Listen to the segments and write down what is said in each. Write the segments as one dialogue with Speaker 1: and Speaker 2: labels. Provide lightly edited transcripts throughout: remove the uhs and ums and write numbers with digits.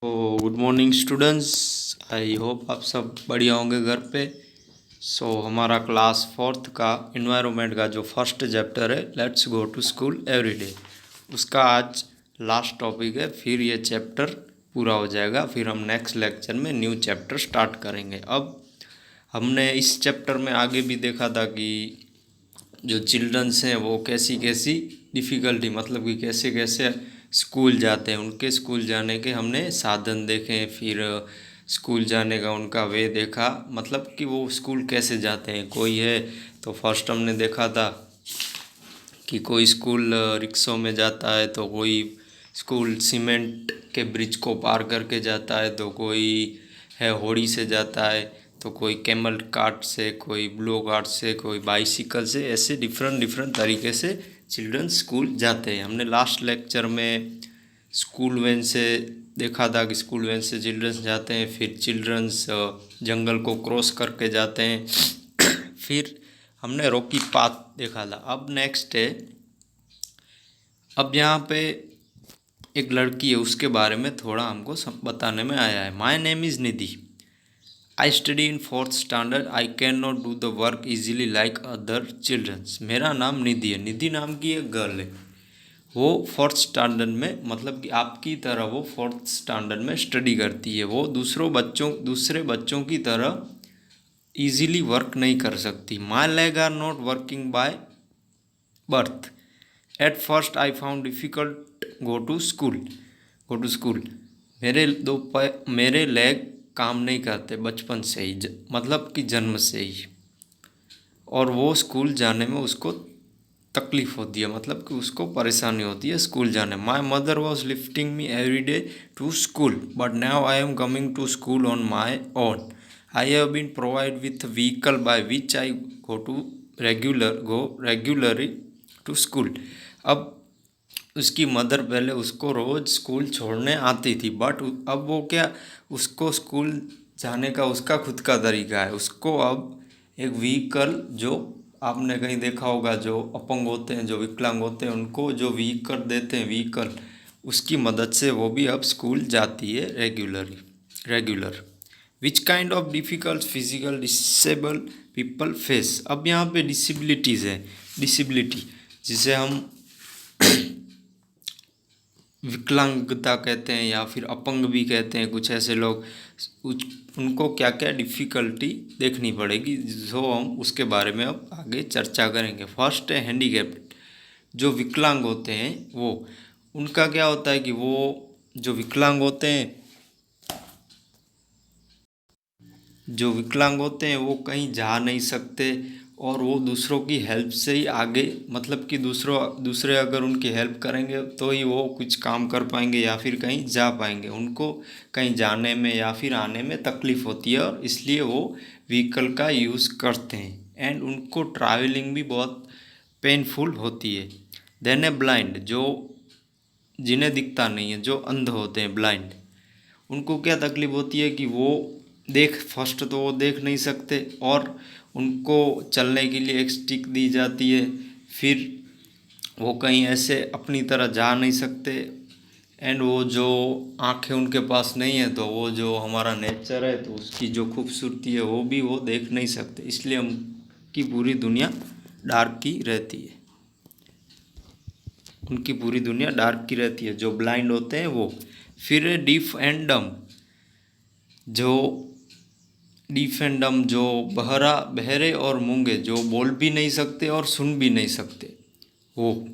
Speaker 1: तो good morning students. I hope आप सब बढ़िया होंगे घर पे। हमारा क्लास फोर्थ का इन्वायरमेंट का जो फर्स्ट चैप्टर है let's go to school everyday, उसका आज लास्ट टॉपिक है। फिर ये चैप्टर पूरा हो जाएगा, फिर हम नेक्स्ट लेक्चर में न्यू चैप्टर स्टार्ट करेंगे। अब हमने इस चैप्टर में आगे भी देखा था कि जो चिल्ड्रंस हैं वो कैसी कैसी डिफ़िकल्टी, मतलब कि कैसे कैसे स्कूल जाते हैं, उनके स्कूल जाने के हमने साधन देखे। फिर स्कूल जाने का उनका वे देखा, मतलब कि वो स्कूल कैसे जाते हैं। कोई है तो फर्स्ट हमने देखा था कि कोई स्कूल रिक्शों में जाता है, तो कोई स्कूल सीमेंट के ब्रिज को पार करके जाता है, तो कोई है होड़ी से जाता है, तो कोई कैमल कार्ट से, कोई ब्लो कार्ट से, कोई बाइसिकल से। ऐसे डिफरेंट डिफरेंट तरीके से चिल्ड्रन स्कूल जाते हैं। हमने लास्ट लेक्चर में स्कूल वैन से देखा था कि स्कूल वैन से चिल्ड्रंस जाते हैं, फिर चिल्ड्रंस जंगल को क्रॉस करके जाते हैं। फिर हमने रॉकी पाथ देखा था। अब नेक्स्ट है, अब यहाँ पे एक लड़की है, उसके बारे में थोड़ा हमको बताने में आया है। My name is Nidhi, I study in fourth standard, I can not do the work easily like other childrens. मेरा नाम निधि है, निधि नाम की एक गर्ल है। वो फोर्थ स्टैंडर्ड में, मतलब कि आपकी तरह वो फोर्थ स्टैंडर्ड में स्टडी करती है। वो दूसरे बच्चों की तरह इजीली वर्क नहीं कर सकती। My leg are not working by birth, at first I found difficult go to school. मेरे लेग काम नहीं करते बचपन से ही, मतलब कि जन्म से ही, और वो स्कूल जाने में उसको तकलीफ़ होती है, मतलब कि उसको परेशानी होती है स्कूल जाने में। My mother was lifting me every day to school, but now I am coming to school on my own. I have been provide with vehicle by which I go regularly to school. अब उसकी mother पहले उसको रोज़ school छोड़ने आती थी, but अब वो क्या, उसको स्कूल जाने का उसका खुद का तरीका है। उसको अब एक व्हीकल, जो आपने कहीं देखा होगा, जो अपंग होते हैं, जो विकलांग होते हैं, उनको जो व्हीकल देते हैं, व्हीकल, उसकी मदद से वो भी अब स्कूल जाती है regular. Which kind of difficult physical disable people face. अब यहाँ पे डिसेबिलिटीज़ है, डिसेबिलिटी जिसे हम विकलांगता कहते हैं या फिर अपंग भी कहते हैं कुछ ऐसे लोग। उनको क्या क्या डिफ़िकल्टी देखनी पड़ेगी, जो हम उसके बारे में अब आगे चर्चा करेंगे। फर्स्ट है हैंडीकैप्ड। जो विकलांग होते हैं वो, उनका क्या होता है कि वो जो विकलांग होते हैं वो कहीं जा नहीं सकते, और वो दूसरों की हेल्प से ही आगे, मतलब कि दूसरे अगर उनकी हेल्प करेंगे तो ही वो कुछ काम कर पाएंगे या फिर कहीं जा पाएंगे। उनको कहीं जाने में या फिर आने में तकलीफ़ होती है, और इसलिए वो व्हीकल का यूज़ करते हैं, एंड उनको ट्रैवलिंग भी बहुत पेनफुल होती है। देन ए ब्लाइंड, जो जिन्हें दिखता नहीं है, जो अंध होते हैं, ब्लाइंड, उनको क्या तकलीफ़ होती है कि वो फर्स्ट तो वो देख नहीं सकते, और उनको चलने के लिए एक स्टिक दी जाती है। फिर वो कहीं ऐसे अपनी तरह जा नहीं सकते, एंड वो जो आँखें उनके पास नहीं है, तो वो जो हमारा नेचर है, तो उसकी जो खूबसूरती है वो भी वो देख नहीं सकते। इसलिए उनकी पूरी दुनिया डार्क की रहती है, जो ब्लाइंड होते हैं वो। फिर डीफ एंड डम, जो बहरे और मूंगे, जो बोल भी नहीं सकते और सुन भी नहीं सकते, वो,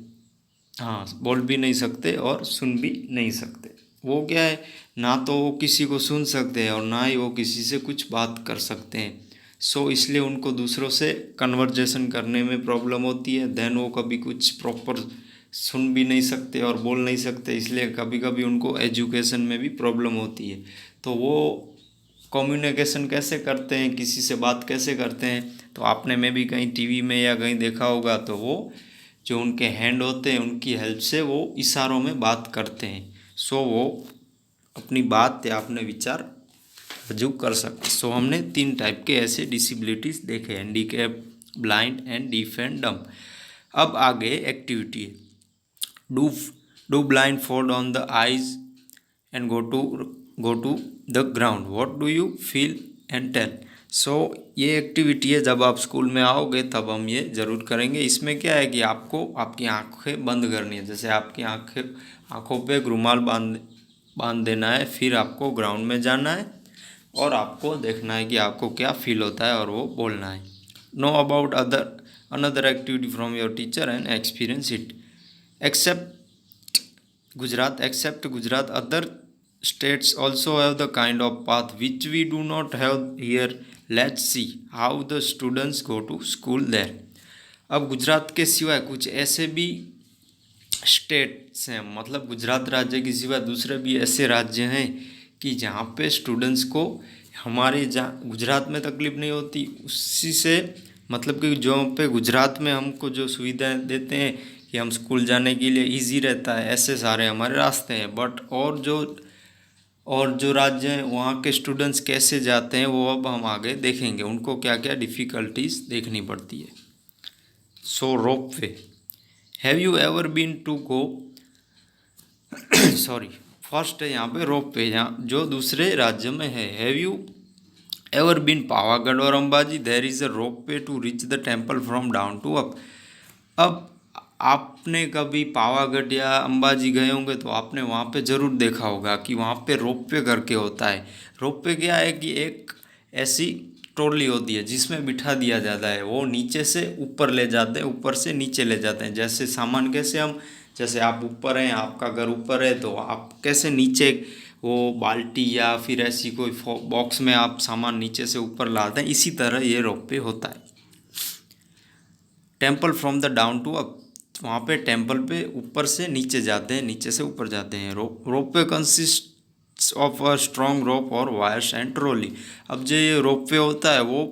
Speaker 1: हाँ, बोल भी नहीं सकते और सुन भी नहीं सकते। वो क्या है, ना तो वो किसी को सुन सकते हैं और ना ही वो किसी से कुछ बात कर सकते हैं। इसलिए उनको दूसरों से कन्वर्जेशन करने में प्रॉब्लम होती है। देन वो कभी कुछ प्रॉपर सुन भी नहीं सकते और बोल नहीं सकते, इसलिए कभी कभी उनको एजुकेशन में भी प्रॉब्लम होती है। तो वो कम्युनिकेशन कैसे करते हैं, किसी से बात कैसे करते हैं, तो आपने में भी कहीं टीवी में या कहीं देखा होगा, तो वो जो उनके हैंड होते हैं उनकी हेल्प से वो इशारों में बात करते हैं। वो अपनी बात या अपने विचार रजू कर सकते। हमने 3 टाइप के ऐसे डिसेबिलिटीज़ देखे, handicap, blind and deaf and डम। अब आगे एक्टिविटी है। Do blind fold on the eyes and go to the ground. What do you feel and tell. सो ये एक्टिविटी है, जब आप स्कूल में आओगे तब हम ये ज़रूर करेंगे। इसमें क्या है कि आपको आपकी आंखें बंद करनी है, जैसे आपकी आंखों पे रुमाल बांध देना है, फिर आपको ग्राउंड में जाना है और आपको देखना है कि आपको क्या फील होता है और वो बोलना है। Know about another activity from your teacher and experience it. Except Gujarat other states also have the kind of path which we do not have here. Let's see how the students go to school there. अब गुजरात के सिवाय कुछ ऐसे भी states हैं, मतलब गुजरात राज्य के सिवाय दूसरे भी ऐसे राज्य हैं कि जहाँ पे स्टूडेंट्स को हमारे जहाँ गुजरात में तकलीफ़ नहीं होती, उसी से मतलब कि जो पे गुजरात में हमको जो सुविधाएं देते हैं कि हम स्कूल जाने के लिए इजी रहता है, ऐसे सारे हमारे रास्ते हैं। बट और जो राज्य हैं वहाँ के स्टूडेंट्स कैसे जाते हैं वो अब हम आगे देखेंगे, उनको क्या क्या डिफ़िकल्टीज देखनी पड़ती है। So rope way, have you ever been to go sorry first है यहाँ पे रोप वे, यहाँ जो दूसरे राज्य में है। Have you ever been Pavagadh और Ambaji, there is a rope way to reach the temple from down to up. अब आपने कभी पावागढ़ या अंबाजी गए होंगे तो आपने वहाँ पे ज़रूर देखा होगा कि वहाँ पे रोपवे करके होता है। रोपवे क्या है कि एक ऐसी ट्रॉली होती है जिसमें बिठा दिया जाता है, वो नीचे से ऊपर ले जाते हैं, ऊपर से नीचे ले जाते हैं। जैसे सामान कैसे हम, जैसे आप ऊपर हैं, आपका घर ऊपर है, तो आप कैसे नीचे वो बाल्टी या फिर ऐसी कोई बॉक्स में आप सामान नीचे से ऊपर लाते हैं, इसी तरह ये रोपवे होता है। Temple from the down to up, वहाँ पे टेम्पल पे ऊपर से नीचे जाते हैं, नीचे से ऊपर जाते हैं। रोप वे कंसिस्ट ऑफ अ स्ट्रॉन्ग रोप और वायर्स एंड ट्रॉली। अब जो ये रोप वे होता है वो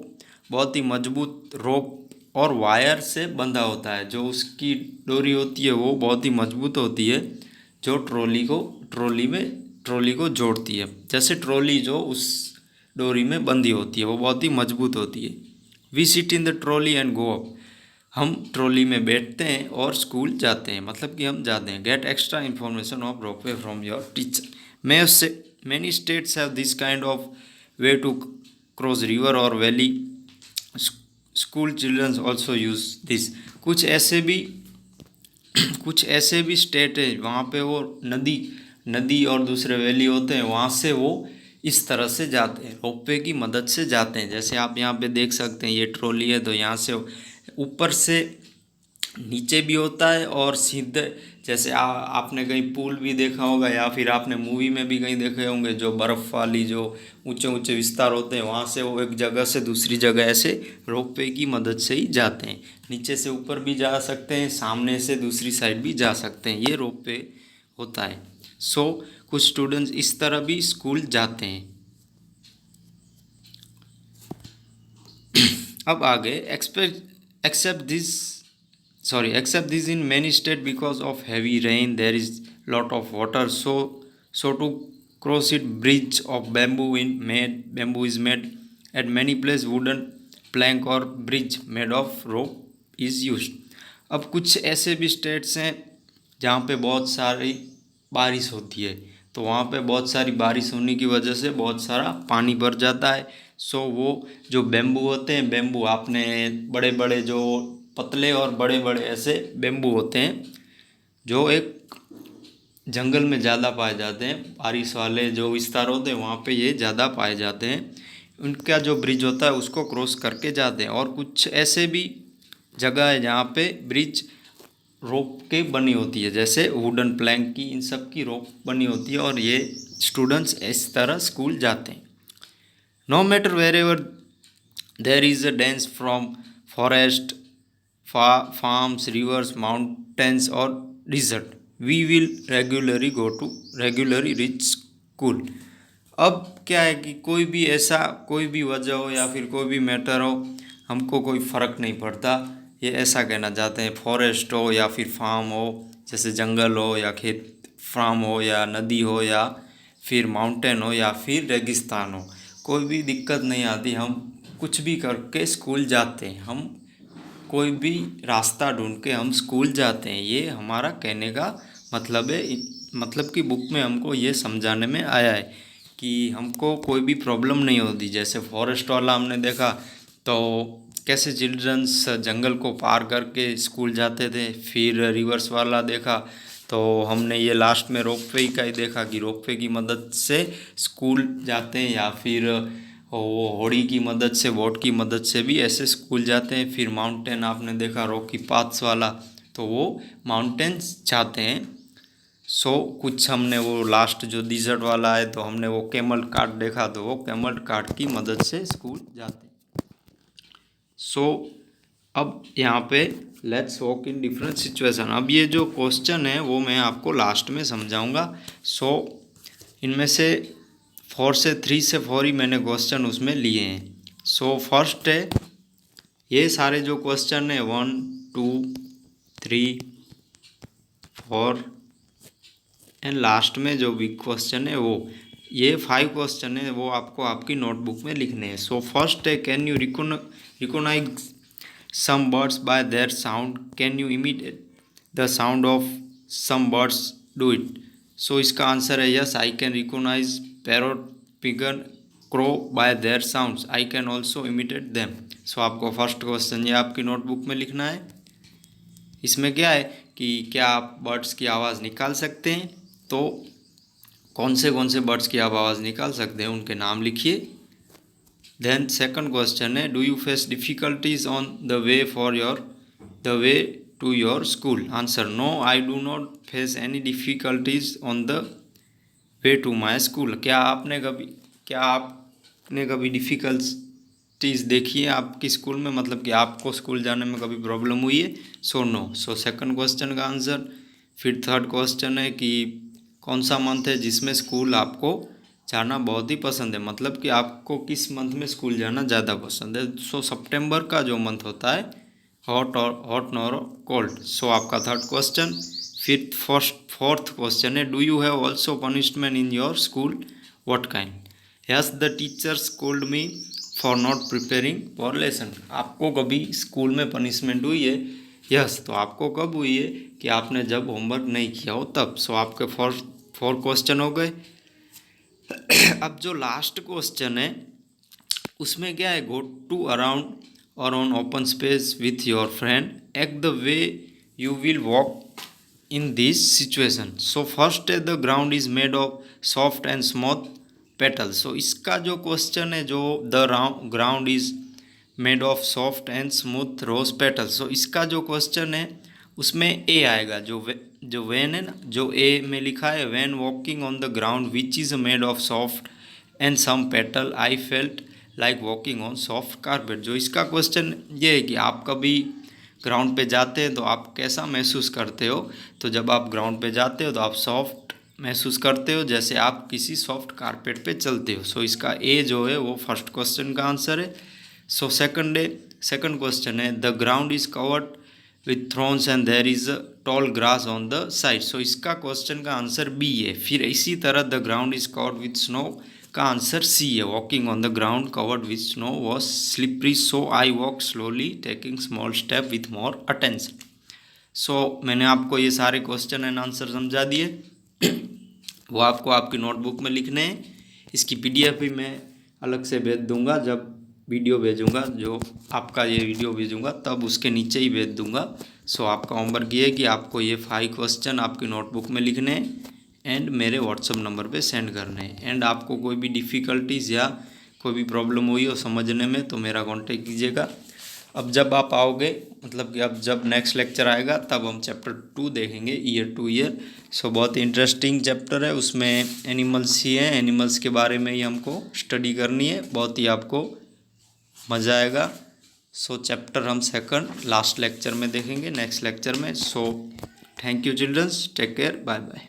Speaker 1: बहुत ही मजबूत रोप और वायर से बंधा होता है, जो उसकी डोरी होती है वो बहुत ही मजबूत होती है, जो ट्रॉली को जोड़ती है। जैसे ट्रॉली जो उस डोरी में बंधी होती है वो बहुत ही मजबूत होती है। We sit in the trolley and go up, हम ट्रॉली में बैठते हैं और स्कूल जाते हैं, मतलब कि हम जाते हैं। Get extra information of ropeway from your teacher. Many states have this kind of way to cross river और valley. School childrens also use this. कुछ ऐसे भी स्टेट है वहाँ पे वो नदी और दूसरे वैली होते हैं, वहाँ से वो इस तरह से जाते हैं, रोपवे की मदद से जाते हैं। जैसे आप यहाँ पे देख सकते हैं, ये ट्रॉली है तो यहाँ से ऊपर से नीचे भी होता है और सीधे, जैसे आपने कहीं पूल भी देखा होगा या फिर आपने मूवी में भी कहीं देखे होंगे, जो बर्फ़ वाली जो ऊंचे ऊंचे विस्तार होते हैं, वहाँ से वो एक जगह से दूसरी जगह ऐसे रोपवे की मदद से ही जाते हैं। नीचे से ऊपर भी जा सकते हैं, सामने से दूसरी साइड भी जा सकते हैं, ये रोपवे होता है। सो कुछ स्टूडेंट्स इस तरह भी स्कूल जाते हैं। अब आगे except this in many states because of heavy rain there is lot of water, so to cross it bridge of bamboo is made at many places, wooden plank or bridge made of rope is used। अब कुछ ऐसे भी states हैं जहाँ पे बहुत सारी बारिश होती है, तो वहाँ पे बहुत सारी बारिश होने की वजह से बहुत सारा पानी भर जाता है। सो वो जो बेम्बू होते हैं, बेम्बू आपने बड़े बड़े जो पतले और बड़े बड़े ऐसे बेम्बू होते हैं जो एक जंगल में ज़्यादा पाए जाते हैं, बारिश वाले जो विस्तार होते हैं वहाँ पे ये ज़्यादा पाए जाते हैं। उनका जो ब्रिज होता है उसको क्रॉस करके जाते हैं। और कुछ ऐसे भी जगह है जहाँ पे ब्रिज रोप के बनी होती है, जैसे वुडन प्लैंक की, इन सब की रोप बनी होती है और ये स्टूडेंट्स इस तरह स्कूल जाते हैं। No matter wherever there is a dense from forest, farms, rivers, mountains और desert, we will regularly reach school. अब क्या है कि कोई भी वजह हो या फिर कोई भी मैटर हो, हमको कोई फ़र्क नहीं पड़ता, ये ऐसा कहना चाहते हैं। फॉरेस्ट हो या फिर फार्म हो, जैसे जंगल हो या खेत फार्म हो या नदी हो या फिर माउंटेन हो या फिर रेगिस्तान हो, कोई भी दिक्कत नहीं आती, हम कुछ भी करके स्कूल जाते हैं, हम कोई भी रास्ता ढूंढ के हम स्कूल जाते हैं। ये हमारा कहने का मतलब है, मतलब कि बुक में हमको ये समझाने में आया है कि हमको कोई भी प्रॉब्लम नहीं होती। जैसे फॉरेस्ट वाला हमने देखा तो कैसे चिल्ड्रंस जंगल को पार करके स्कूल जाते थे। फिर रिवर्स वाला देखा तो हमने ये लास्ट में रोपवे का ही देखा कि रोपवे की मदद से स्कूल जाते हैं, या फिर वो होड़ी की मदद से, बोट की मदद से भी ऐसे स्कूल जाते हैं। फिर माउंटेन आपने देखा रॉकी पाथ्स वाला, तो वो माउंटेन्स जाते हैं। कुछ हमने वो लास्ट जो डिजर्ट वाला है तो हमने वो कैमल कार्ट देखा, तो वो कैमल कार्ट की मदद से स्कूल जाते हैं। अब यहाँ पे let's walk in different situation. अब ये जो क्वेश्चन है वो मैं आपको लास्ट में समझाऊंगा। इनमें से 4 से 4 ही मैंने क्वेश्चन उसमें लिए हैं। फर्स्ट है, ये सारे जो क्वेश्चन है 1 2 3 4 एंड लास्ट में जो भी क्वेश्चन है वो ये 5 क्वेश्चन है, वो आपको आपकी नोटबुक में लिखने हैं। फर्स्ट है, can you recognise some birds by their sound, can you imitate the sound of some birds, do it. इसका आंसर है yes, I can recognise parrot, pigeon, crow by their sounds, I can also imitate them. आपको first question ये आपकी notebook में लिखना है। इसमें क्या है कि क्या आप बर्ड्स की आवाज़ निकाल सकते हैं, तो कौन से बर्ड्स की आप आवाज़ निकाल सकते हैं उनके नाम लिखिए। देन सेकंड क्वेश्चन है, do you face difficulties on the way to your school. Answer, no I do not face any difficulties on the way to my school. क्या आपने कभी डिफ़िकल्टीज देखी है आपकी स्कूल में, मतलब कि आपको स्कूल जाने में कभी प्रॉब्लम हुई है। नो। सेकंड क्वेश्चन का आंसर। फिर थर्ड क्वेश्चन है कि कौन सा मंथ है जिसमें स्कूल आपको जाना बहुत ही पसंद है, मतलब कि आपको किस मंथ में स्कूल जाना ज़्यादा पसंद है। सितंबर का जो मंथ होता है, हॉट और कोल्ड। आपका थर्ड क्वेश्चन। फिर फोर्थ क्वेश्चन है, do you have also punishment in your school, what kind. Yes, the teachers scold me for not preparing for lesson. आपको कभी स्कूल में पनिशमेंट हुई है। यस, तो आपको कब हुई है कि आपने जब होमवर्क नहीं किया हो तब। आपके 4 क्वेश्चन हो गए। अब जो लास्ट क्वेश्चन है उसमें क्या है, गो टू अराउंड और on open space with your friend, act the way you will walk in this situation. First है, the ground is made of soft and smooth petal. इसका जो क्वेश्चन है, जो the ground is made of soft and smooth rose petal. इसका जो question है उसमें ए आएगा, जो वैन है ना, जो ए में लिखा है, when walking on the ground which is made of soft and some petal, I felt like walking on soft carpet. जो इसका क्वेश्चन ये है कि आप कभी ग्राउंड पे जाते हैं तो आप कैसा महसूस करते हो। तो जब आप ग्राउंड पे जाते हो तो आप सॉफ्ट महसूस करते हो, जैसे आप किसी सॉफ्ट कारपेट पे चलते हो। इसका ए जो है वो फर्स्ट क्वेश्चन का आंसर है। सेकंड क्वेश्चन है, the ground is covered with thorns and there is tall grass on the side. इसका क्वेश्चन का आंसर बी है। फिर इसी तरह the ground is covered with snow का आंसर सी है, walking on the ground covered with snow was slippery, I walk slowly taking small step with more attention. मैंने आपको ये सारे क्वेश्चन एंड आंसर समझा दिए। वो आपको आपकी नोटबुक में लिखने हैं। इसकी PDF भी मैं अलग से भेज दूंगा, जब वीडियो भेजूंगा, जो आपका ये वीडियो भेजूंगा तब उसके नीचे ही भेज दूंगा। आपका होमवर्क ये है कि आपको ये 5 क्वेश्चन आपकी नोटबुक में लिखने हैं एंड मेरे व्हाट्सअप नंबर पे सेंड करने हैं। एंड आपको कोई भी डिफ़िकल्टीज़ या कोई भी प्रॉब्लम हुई हो समझने में तो मेरा कांटेक्ट कीजिएगा। अब जब आप आओगे, मतलब कि अब जब नेक्स्ट लेक्चर आएगा तब हम चैप्टर 2 देखेंगे, ईयर टू ईयर। बहुत ही इंटरेस्टिंग चैप्टर है, उसमें एनिमल्स ही हैं, एनिमल्स के बारे में ही हमको स्टडी करनी है। बहुत ही आपको मज़ा आएगा। चैप्टर हम सेकंड लास्ट लेक्चर में देखेंगे, नेक्स्ट लेक्चर में। Thank you childrens, take care, bye bye.